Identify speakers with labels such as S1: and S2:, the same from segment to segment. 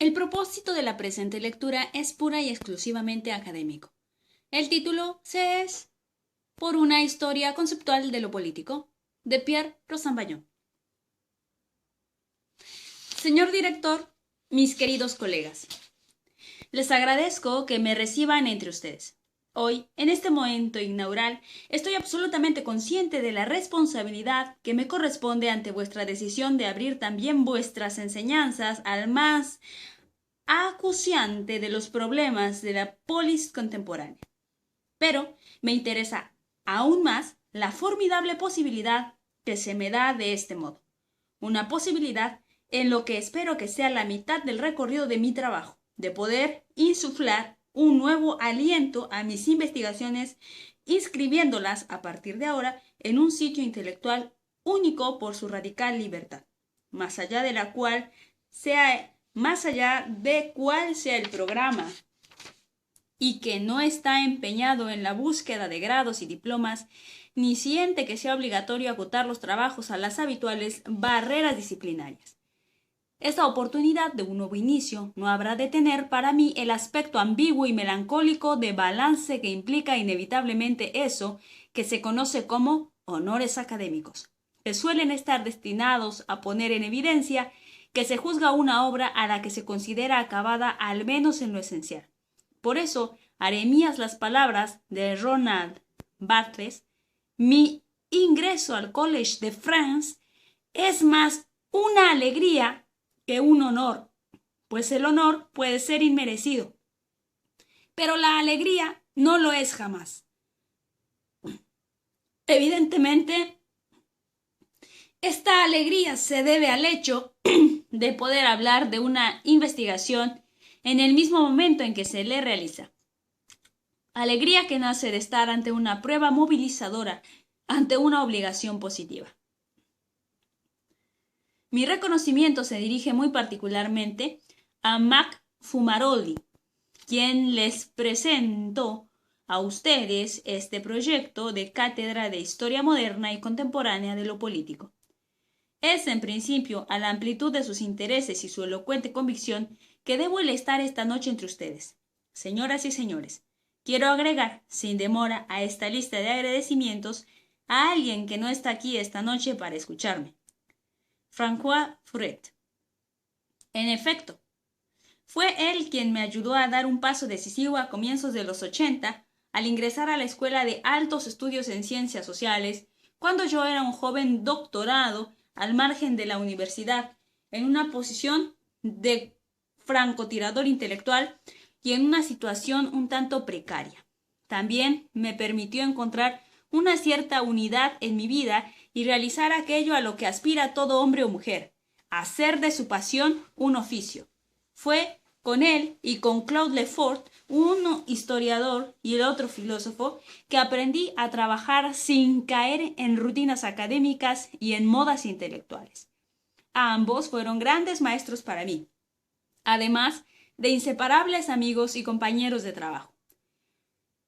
S1: El propósito de la presente lectura es pura y exclusivamente académico. El título se es Por una historia conceptual de lo político, de Pierre Rosanvallon. Señor director, mis queridos colegas, les agradezco que me reciban entre ustedes. Hoy, en este momento inaugural, estoy absolutamente consciente de la responsabilidad que me corresponde ante vuestra decisión de abrir también vuestras enseñanzas al más acuciante de los problemas de la polis contemporánea. Pero me interesa aún más la formidable posibilidad que se me da de este modo. Una posibilidad en lo que espero que sea la mitad del recorrido de mi trabajo, de poder insuflar un nuevo aliento a mis investigaciones, inscribiéndolas a partir de ahora en un sitio intelectual único por su radical libertad, más allá de cuál sea el programa, y que no está empeñado en la búsqueda de grados y diplomas, ni siente que sea obligatorio acotar los trabajos a las habituales barreras disciplinarias. Esta oportunidad de un nuevo inicio no habrá de tener para mí el aspecto ambiguo y melancólico de balance que implica inevitablemente eso que se conoce como honores académicos, que suelen estar destinados a poner en evidencia que se juzga una obra a la que se considera acabada al menos en lo esencial. Por eso haré mías las palabras de Ronald Barthes: mi ingreso al Collège de France es más una alegría que un honor, pues el honor puede ser inmerecido, pero la alegría no lo es jamás. Evidentemente, esta alegría se debe al hecho de poder hablar de una investigación en el mismo momento en que se le realiza. Alegría que nace de estar ante una prueba movilizadora, ante una obligación positiva. Mi reconocimiento se dirige muy particularmente a Mac Fumaroli, quien les presentó a ustedes este proyecto de cátedra de Historia Moderna y Contemporánea de lo Político. Es, en principio, a la amplitud de sus intereses y su elocuente convicción que debo el estar esta noche entre ustedes. Señoras y señores, quiero agregar, sin demora, a esta lista de agradecimientos a alguien que no está aquí esta noche para escucharme: François Furet. En efecto, fue él quien me ayudó a dar un paso decisivo a comienzos de los 80 al ingresar a la Escuela de Altos Estudios en Ciencias Sociales, cuando yo era un joven doctorado al margen de la universidad, en una posición de francotirador intelectual y en una situación un tanto precaria. También me permitió encontrar una cierta unidad en mi vida y realizar aquello a lo que aspira todo hombre o mujer: hacer de su pasión un oficio. Fue con él y con Claude Lefort, uno historiador y el otro filósofo, que aprendí a trabajar sin caer en rutinas académicas y en modas intelectuales. Ambos fueron grandes maestros para mí, además de inseparables amigos y compañeros de trabajo.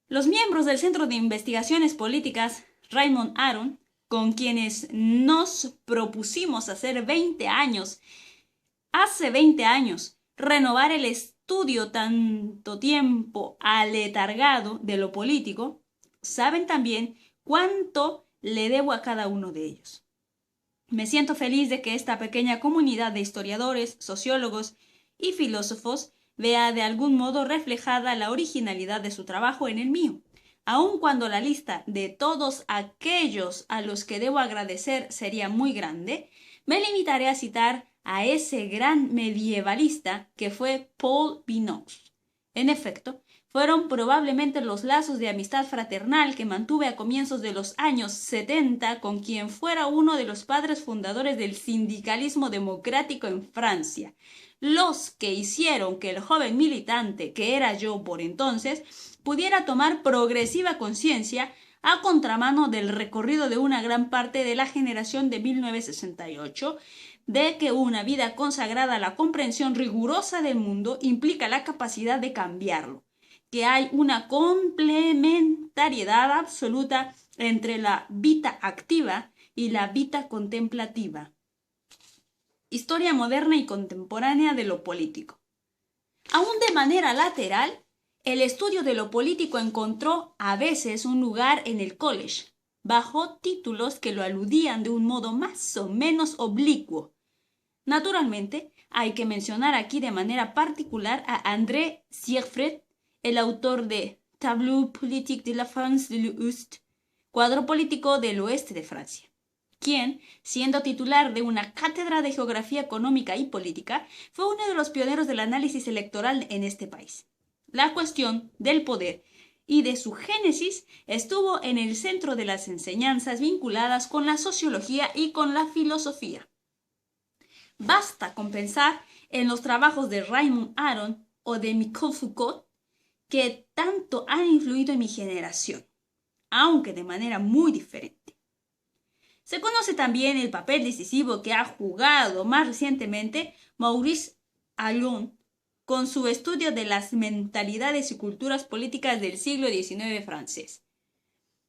S1: Los miembros del Centro de Investigaciones Políticas Raymond Aron, con quienes nos propusimos hace 20 años, renovar el estudio tanto tiempo aletargado de lo político, saben también cuánto le debo a cada uno de ellos. Me siento feliz de que esta pequeña comunidad de historiadores, sociólogos y filósofos vea de algún modo reflejada la originalidad de su trabajo en el mío. Aun cuando la lista de todos aquellos a los que debo agradecer sería muy grande, me limitaré a citar a ese gran medievalista que fue Paul Binoche. En efecto, fueron probablemente los lazos de amistad fraternal que mantuve a comienzos de los años 70 con quien fuera uno de los padres fundadores del sindicalismo democrático en Francia, los que hicieron que el joven militante que era yo por entonces pudiera tomar progresiva conciencia, a contramano del recorrido de una gran parte de la generación de 1968, de que una vida consagrada a la comprensión rigurosa del mundo implica la capacidad de cambiarlo, que hay una complementariedad absoluta entre la vita activa y la vita contemplativa. Historia moderna y contemporánea de lo político. Aún de manera lateral, el estudio de lo político encontró a veces un lugar en el college, bajo títulos que lo aludían de un modo más o menos oblicuo. Naturalmente, hay que mencionar aquí de manera particular a André Siegfried, el autor de Tableau politique de la France de l'Ouest, cuadro político del oeste de Francia, quien, siendo titular de una cátedra de geografía económica y política, fue uno de los pioneros del análisis electoral en este país. La cuestión del poder y de su génesis estuvo en el centro de las enseñanzas vinculadas con la sociología y con la filosofía. Basta con pensar en los trabajos de Raymond Aron o de Michel Foucault, que tanto han influido en mi generación, aunque de manera muy diferente. Se conoce también el papel decisivo que ha jugado más recientemente Maurice Allon con su estudio de las mentalidades y culturas políticas del siglo XIX francés.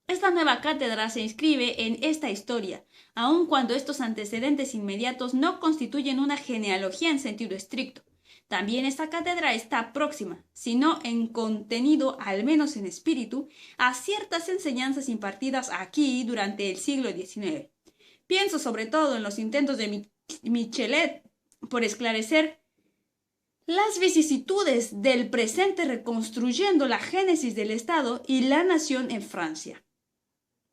S1: Esta nueva cátedra se inscribe en esta historia, aun cuando estos antecedentes inmediatos no constituyen una genealogía en sentido estricto. También esta cátedra está próxima, si no en contenido, al menos en espíritu, a ciertas enseñanzas impartidas aquí durante el siglo XIX. Pienso sobre todo en los intentos de Michelet por esclarecer las vicisitudes del presente reconstruyendo la génesis del Estado y la nación en Francia.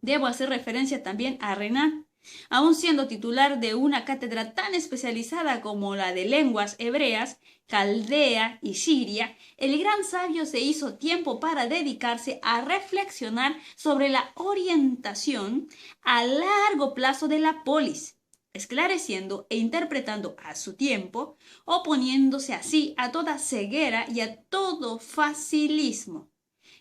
S1: Debo hacer referencia también a Renan. Aun siendo titular de una cátedra tan especializada como la de lenguas hebreas, caldea y siria, el gran sabio se hizo tiempo para dedicarse a reflexionar sobre la orientación a largo plazo de la polis, esclareciendo e interpretando a su tiempo, oponiéndose así a toda ceguera y a todo facilismo.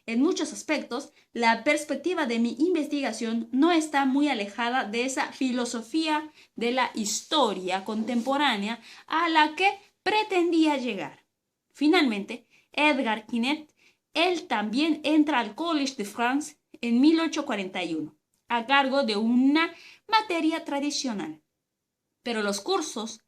S1: En muchos aspectos, la perspectiva de mi investigación no está muy alejada de esa filosofía de la historia contemporánea a la que pretendía llegar. Finalmente, Edgar Quinet, él también entra al Collège de France en 1841, a cargo de una materia tradicional. Pero los cursos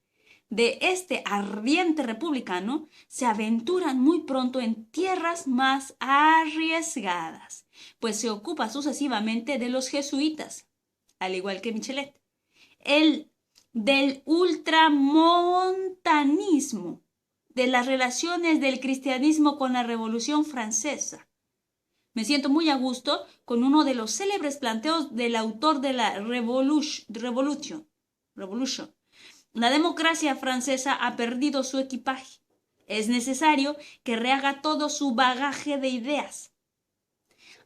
S1: de este ardiente republicano se aventuran muy pronto en tierras más arriesgadas, pues se ocupa sucesivamente de los jesuitas, al igual que Michelet, el del ultramontanismo, de las relaciones del cristianismo con la Revolución Francesa. Me siento muy a gusto con uno de los célebres planteos del autor de la Revolution. La democracia francesa ha perdido su equipaje. Es necesario que rehaga todo su bagaje de ideas.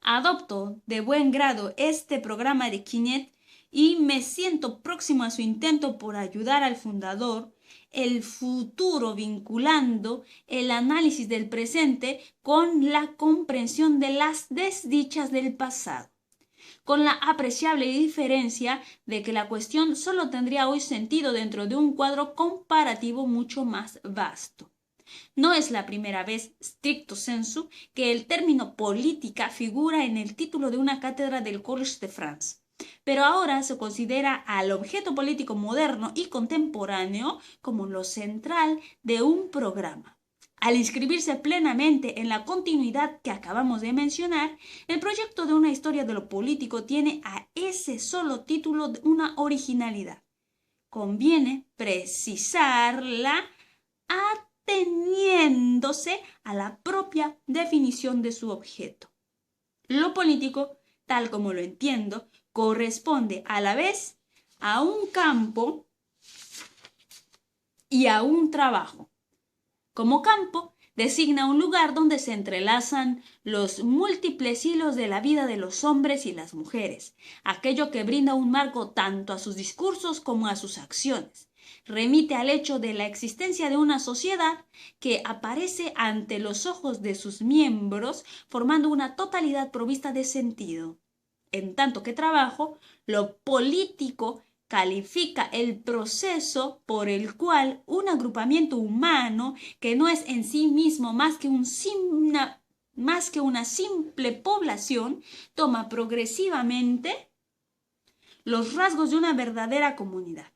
S1: Adopto de buen grado este programa de Quinet y me siento próximo a su intento por ayudar al fundador, el futuro vinculando el análisis del presente con la comprensión de las desdichas del pasado, con la apreciable diferencia de que la cuestión solo tendría hoy sentido dentro de un cuadro comparativo mucho más vasto. No es la primera vez, stricto sensu, que el término política figura en el título de una cátedra del Collège de France, pero ahora se considera al objeto político moderno y contemporáneo como lo central de un programa. Al inscribirse plenamente en la continuidad que acabamos de mencionar, el proyecto de una historia de lo político tiene a ese solo título una originalidad. Conviene precisarla ateniéndose a la propia definición de su objeto. Lo político, tal como lo entiendo, corresponde a la vez a un campo y a un trabajo. Como campo, designa un lugar donde se entrelazan los múltiples hilos de la vida de los hombres y las mujeres, aquello que brinda un marco tanto a sus discursos como a sus acciones. Remite al hecho de la existencia de una sociedad que aparece ante los ojos de sus miembros formando una totalidad provista de sentido. En tanto que trabajo, lo político califica el proceso por el cual un agrupamiento humano que no es en sí mismo más que una simple población toma progresivamente los rasgos de una verdadera comunidad.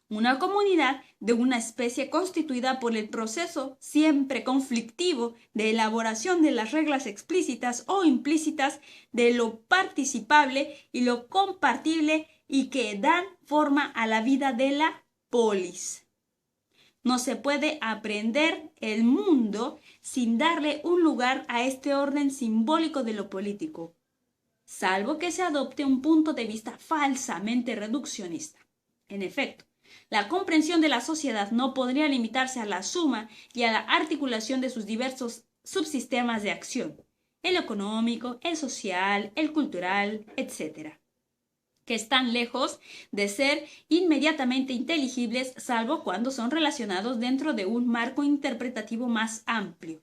S1: Una comunidad de una especie constituida por el proceso siempre conflictivo de elaboración de las reglas explícitas o implícitas de lo participable y lo compartible y que dan forma a la vida de la polis. No se puede aprender el mundo sin darle un lugar a este orden simbólico de lo político, salvo que se adopte un punto de vista falsamente reduccionista. En efecto, la comprensión de la sociedad no podría limitarse a la suma y a la articulación de sus diversos subsistemas de acción, el económico, el social, el cultural, etc., que están lejos de ser inmediatamente inteligibles, salvo cuando son relacionados dentro de un marco interpretativo más amplio.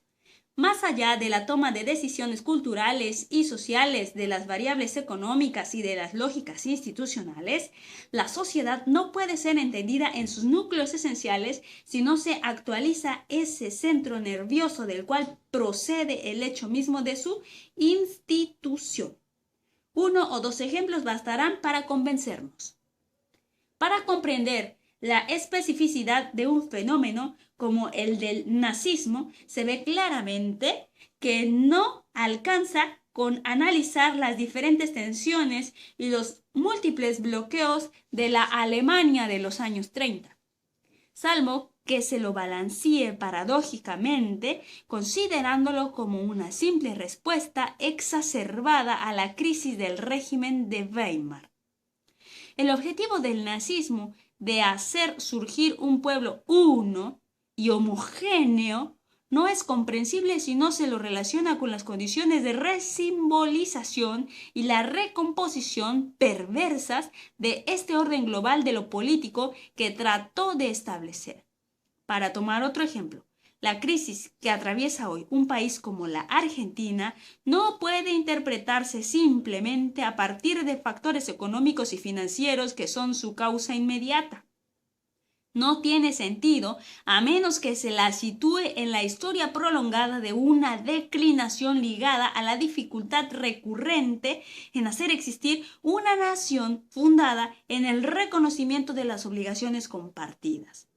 S1: Más allá de la toma de decisiones culturales y sociales, de las variables económicas y de las lógicas institucionales, la sociedad no puede ser entendida en sus núcleos esenciales si no se actualiza ese centro nervioso del cual procede el hecho mismo de su institución. 1 o 2 ejemplos bastarán para convencernos. Para comprender la especificidad de un fenómeno como el del nazismo, se ve claramente que no alcanza con analizar las diferentes tensiones y los múltiples bloqueos de la Alemania de los años 30, salvo que se lo balancee paradójicamente, considerándolo como una simple respuesta exacerbada a la crisis del régimen de Weimar. El objetivo del nazismo de hacer surgir un pueblo uno y homogéneo no es comprensible si no se lo relaciona con las condiciones de resimbolización y la recomposición perversas de este orden global de lo político que trató de establecer. Para tomar otro ejemplo, la crisis que atraviesa hoy un país como la Argentina no puede interpretarse simplemente a partir de factores económicos y financieros que son su causa inmediata. No tiene sentido a menos que se la sitúe en la historia prolongada de una declinación ligada a la dificultad recurrente en hacer existir una nación fundada en el reconocimiento de las obligaciones compartidas.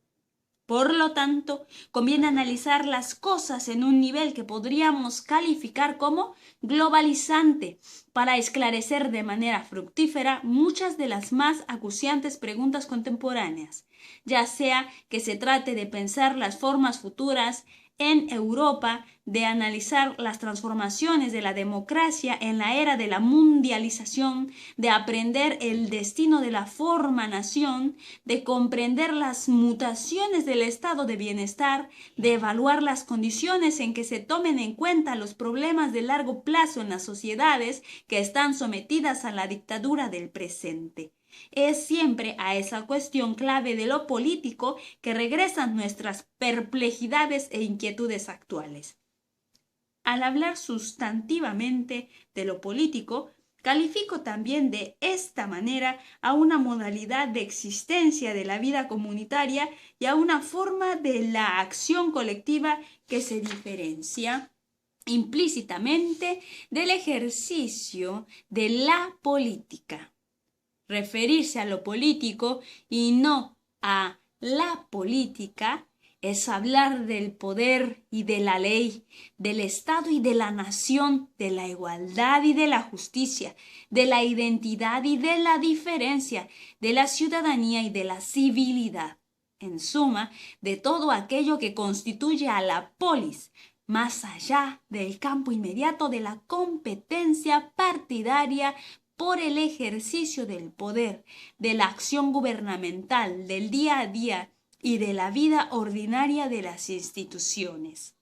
S1: Por lo tanto, conviene analizar las cosas en un nivel que podríamos calificar como globalizante para esclarecer de manera fructífera muchas de las más acuciantes preguntas contemporáneas, ya sea que se trate de pensar las formas futuras en Europa, de analizar las transformaciones de la democracia en la era de la mundialización, de aprender el destino de la forma-nación, de comprender las mutaciones del estado de bienestar, de evaluar las condiciones en que se tomen en cuenta los problemas de largo plazo en las sociedades que están sometidas a la dictadura del presente. Es siempre a esa cuestión clave de lo político que regresan nuestras perplejidades e inquietudes actuales. Al hablar sustantivamente de lo político, califico también de esta manera a una modalidad de existencia de la vida comunitaria y a una forma de la acción colectiva que se diferencia implícitamente del ejercicio de la política. Referirse a lo político y no a la política es hablar del poder y de la ley, del Estado y de la nación, de la igualdad y de la justicia, de la identidad y de la diferencia, de la ciudadanía y de la civilidad. En suma, de todo aquello que constituye a la polis, más allá del campo inmediato de la competencia partidaria por el ejercicio del poder, de la acción gubernamental, del día a día y de la vida ordinaria de las instituciones.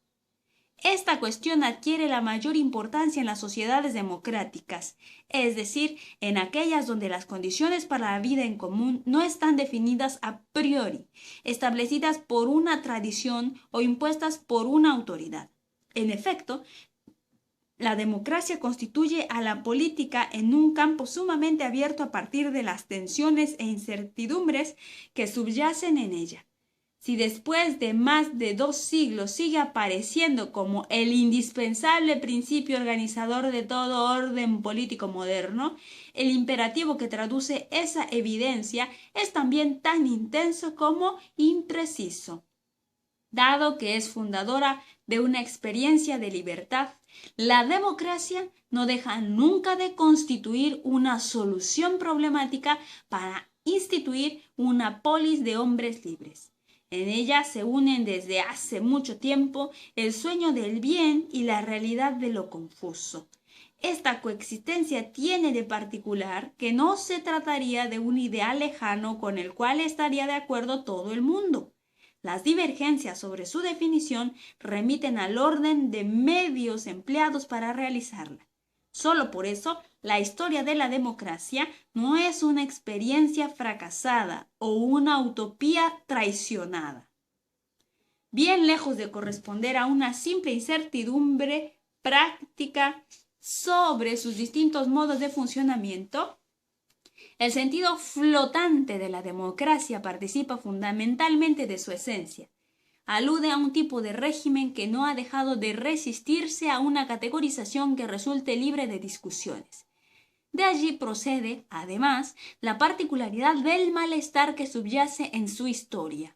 S1: Esta cuestión adquiere la mayor importancia en las sociedades democráticas, es decir, en aquellas donde las condiciones para la vida en común no están definidas a priori, establecidas por una tradición o impuestas por una autoridad. En efecto, la democracia constituye a la política en un campo sumamente abierto a partir de las tensiones e incertidumbres que subyacen en ella. Si después de más de 2 siglos sigue apareciendo como el indispensable principio organizador de todo orden político moderno, el imperativo que traduce esa evidencia es también tan intenso como impreciso. Dado que es fundadora de una experiencia de libertad, la democracia no deja nunca de constituir una solución problemática para instituir una polis de hombres libres. En ella se unen desde hace mucho tiempo el sueño del bien y la realidad de lo confuso. Esta coexistencia tiene de particular que no se trataría de un ideal lejano con el cual estaría de acuerdo todo el mundo. Las divergencias sobre su definición remiten al orden de medios empleados para realizarla. Solo por eso, la historia de la democracia no es una experiencia fracasada o una utopía traicionada. Bien lejos de corresponder a una simple incertidumbre práctica sobre sus distintos modos de funcionamiento, el sentido flotante de la democracia participa fundamentalmente de su esencia. Alude a un tipo de régimen que no ha dejado de resistirse a una categorización que resulte libre de discusiones. De allí procede, además, la particularidad del malestar que subyace en su historia.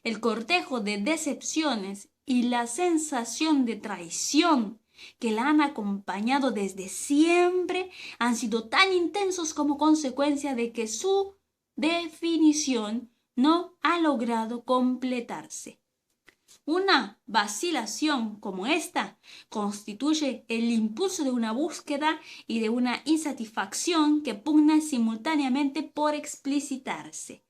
S1: El cortejo de decepciones y la sensación de traición que la han acompañado desde siempre han sido tan intensos como consecuencia de que su definición no ha logrado completarse. Una vacilación como esta constituye el impulso de una búsqueda y de una insatisfacción que pugnan simultáneamente por explicitarse.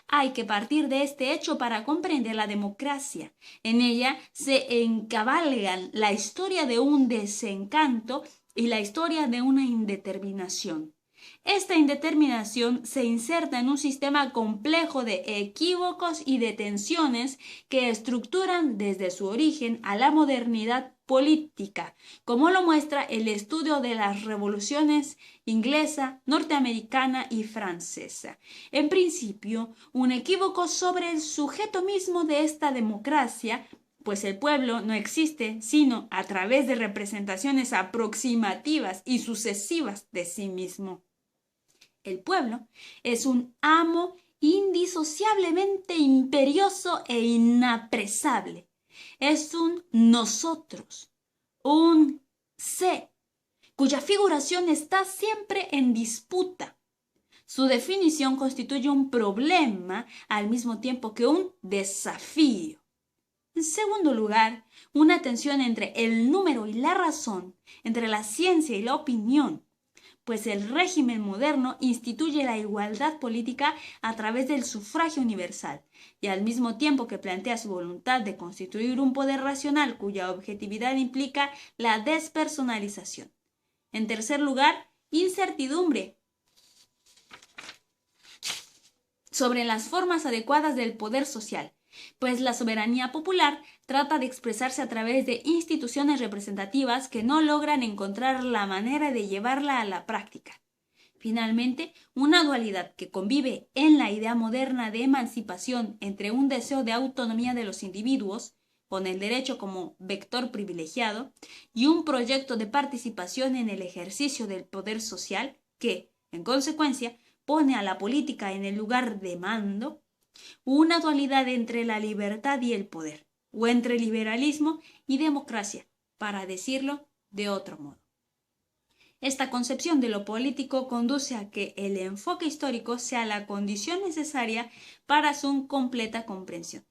S1: Hay que partir de este hecho para comprender la democracia. En ella se encabalgan la historia de un desencanto y la historia de una indeterminación. Esta indeterminación se inserta en un sistema complejo de equívocos y de tensiones que estructuran desde su origen a la modernidad política, como lo muestra el estudio de las revoluciones inglesa, norteamericana y francesa. En principio, un equívoco sobre el sujeto mismo de esta democracia, pues el pueblo no existe sino a través de representaciones aproximativas y sucesivas de sí mismo. El pueblo es un amo indisociablemente imperioso e inapresable. Es un nosotros, un sé, cuya figuración está siempre en disputa. Su definición constituye un problema al mismo tiempo que un desafío. En segundo lugar, una tensión entre el número y la razón, entre la ciencia y la opinión, pues el régimen moderno instituye la igualdad política a través del sufragio universal, y al mismo tiempo que plantea su voluntad de constituir un poder racional cuya objetividad implica la despersonalización. En tercer lugar, incertidumbre sobre las formas adecuadas del poder social, pues la soberanía popular trata de expresarse a través de instituciones representativas que no logran encontrar la manera de llevarla a la práctica. Finalmente, una dualidad que convive en la idea moderna de emancipación entre un deseo de autonomía de los individuos, con el derecho como vector privilegiado, y un proyecto de participación en el ejercicio del poder social que, en consecuencia, pone a la política en el lugar de mando, una dualidad entre la libertad y el poder, o entre liberalismo y democracia, para decirlo de otro modo. Esta concepción de lo político conduce a que el enfoque histórico sea la condición necesaria para su completa comprensión.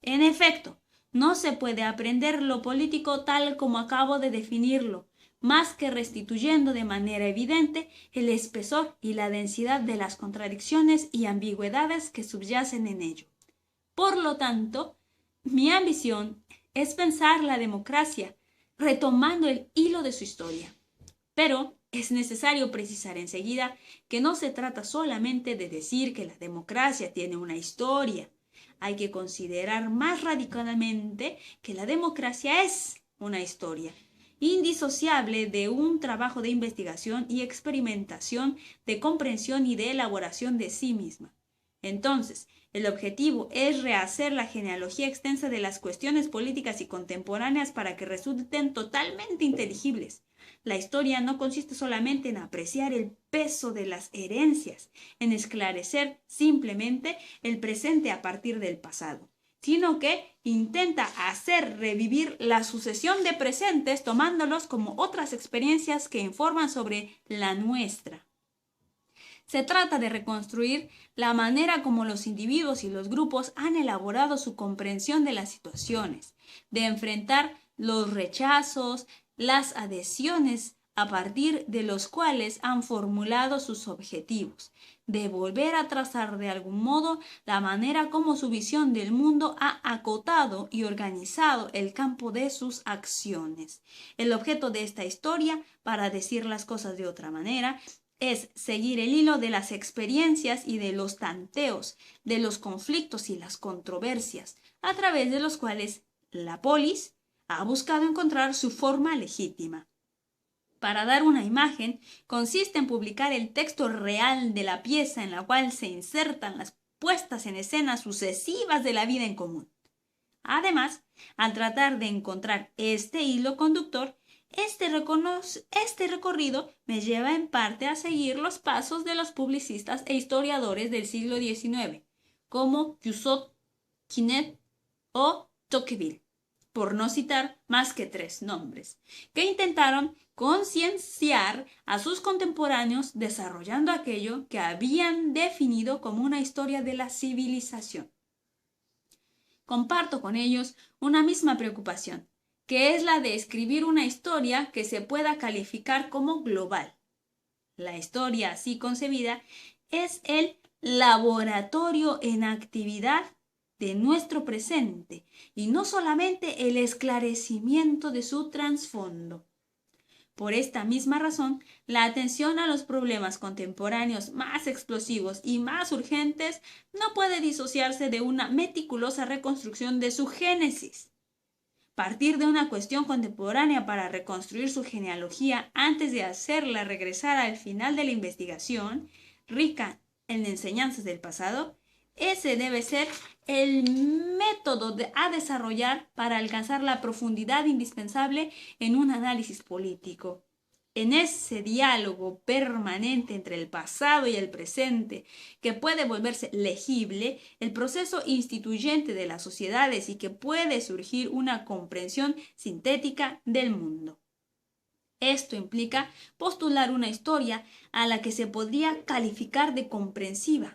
S1: En efecto, no se puede aprender lo político tal como acabo de definirlo, más que restituyendo de manera evidente el espesor y la densidad de las contradicciones y ambigüedades que subyacen en ello. Por lo tanto, mi ambición es pensar la democracia retomando el hilo de su historia. Pero es necesario precisar enseguida que no se trata solamente de decir que la democracia tiene una historia. Hay que considerar más radicalmente que la democracia es una historia indisociable de un trabajo de investigación y experimentación, de comprensión y de elaboración de sí misma. Entonces, el objetivo es rehacer la genealogía extensa de las cuestiones políticas y contemporáneas para que resulten totalmente inteligibles. La historia no consiste solamente en apreciar el peso de las herencias, en esclarecer simplemente el presente a partir del pasado, sino que intenta hacer revivir la sucesión de presentes tomándolos como otras experiencias que informan sobre la nuestra. Se trata de reconstruir la manera como los individuos y los grupos han elaborado su comprensión de las situaciones, de enfrentar los rechazos, las adhesiones a partir de los cuales han formulado sus objetivos, de volver a trazar de algún modo la manera como su visión del mundo ha acotado y organizado el campo de sus acciones. El objeto de esta historia, para decir las cosas de otra manera, es seguir el hilo de las experiencias y de los tanteos, de los conflictos y las controversias, a través de los cuales la polis ha buscado encontrar su forma legítima. Para dar una imagen, consiste en publicar el texto real de la pieza en la cual se insertan las puestas en escena sucesivas de la vida en común. Además, al tratar de encontrar este hilo conductor, este recorrido me lleva en parte a seguir los pasos de los publicistas e historiadores del siglo XIX, como Jusot, Quinet o Tocqueville, por no citar más que 3 nombres, que intentaron concienciar a sus contemporáneos desarrollando aquello que habían definido como una historia de la civilización. Comparto con ellos una misma preocupación, que es la de escribir una historia que se pueda calificar como global. La historia así concebida es el laboratorio en actividad de nuestro presente y no solamente el esclarecimiento de su trasfondo. Por esta misma razón, la atención a los problemas contemporáneos más explosivos y más urgentes no puede disociarse de una meticulosa reconstrucción de su génesis. Partir de una cuestión contemporánea para reconstruir su genealogía antes de hacerla regresar al final de la investigación, rica en enseñanzas del pasado, ese debe ser el método a desarrollar para alcanzar la profundidad indispensable en un análisis político. En ese diálogo permanente entre el pasado y el presente, que puede volverse legible, el proceso instituyente de las sociedades y que puede surgir una comprensión sintética del mundo. Esto implica postular una historia a la que se podría calificar de comprensiva,